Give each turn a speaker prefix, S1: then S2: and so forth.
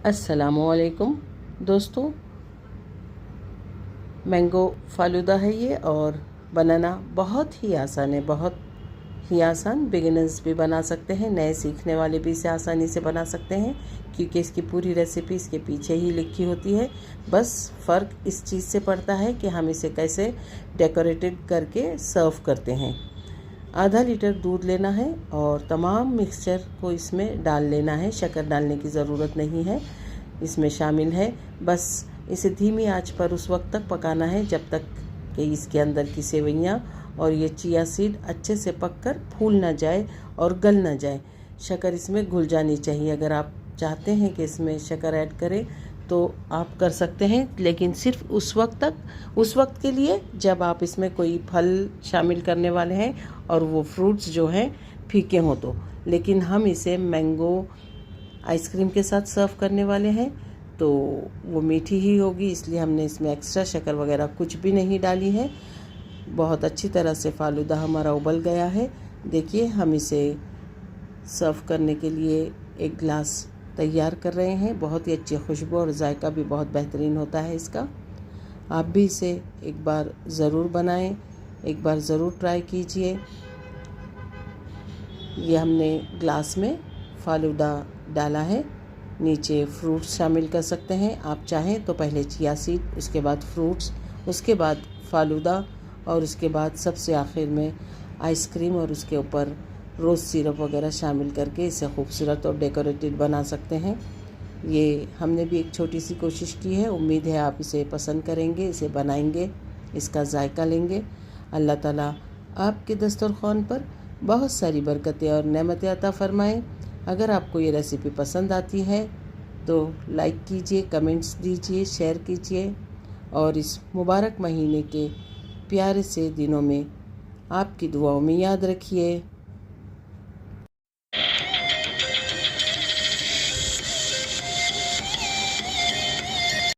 S1: अस्सलामुअलैकुम दोस्तों, मैंगो फालूदा है ये और बनाना बहुत ही आसान है। बहुत ही आसान, बिगिनर्स भी बना सकते हैं, नए सीखने वाले भी इसे आसानी से बना सकते हैं क्योंकि इसकी पूरी रेसिपी इसके पीछे ही लिखी होती है। बस फ़र्क इस चीज़ से पड़ता है कि हम इसे कैसे डेकोरेटेड करके सर्व करते हैं। आधा लीटर दूध लेना है और तमाम मिक्सचर को इसमें डाल लेना है। शक्कर डालने की ज़रूरत नहीं है, इसमें शामिल है। बस इसे धीमी आंच पर उस वक्त तक पकाना है जब तक कि इसके अंदर की सेवइयाँ और ये चिया सीड अच्छे से पककर फूल ना जाए और गल ना जाए। शक्कर इसमें घुल जानी चाहिए। अगर आप चाहते हैं कि इसमें शक्कर ऐड करें तो आप कर सकते हैं, लेकिन सिर्फ उस वक्त के लिए जब आप इसमें कोई फल शामिल करने वाले हैं और वो फ्रूट्स जो हैं फीके हों तो। लेकिन हम इसे मैंगो आइसक्रीम के साथ सर्व करने वाले हैं तो वो मीठी ही होगी, इसलिए हमने इसमें एक्स्ट्रा शक्कर वगैरह कुछ भी नहीं डाली है। बहुत अच्छी तरह से फालूदा हमारा उबल गया है। देखिए, हम इसे सर्व करने के लिए एक गिलास तैयार कर रहे हैं। बहुत ही अच्छी खुशबू और जायका भी बहुत बेहतरीन होता है इसका। आप भी इसे एक बार ज़रूर बनाएं, एक बार ज़रूर ट्राई कीजिए। ये हमने ग्लास में फालूदा डाला है, नीचे फ्रूट्स शामिल कर सकते हैं। आप चाहें तो पहले चिया सीड, उसके बाद फ्रूट्स, उसके बाद फालूदा और उसके बाद सबसे आखिर में आइसक्रीम और उसके ऊपर रोज़ सिरप वगैरह शामिल करके इसे खूबसूरत और डेकोरेटेड बना सकते हैं। ये हमने भी एक छोटी सी कोशिश की है। उम्मीद है आप इसे पसंद करेंगे, इसे बनाएंगे, इसका जायका लेंगे। अल्लाह ताला आपके दस्तरख़्वान पर बहुत सारी बरकतें और नेमतें अता फ़रमाएँ। अगर आपको ये रेसिपी पसंद आती है तो लाइक कीजिए, कमेंट्स दीजिए, शेयर कीजिए और इस मुबारक महीने के प्यारे से दिनों में आपकी दुआओं में याद रखिए।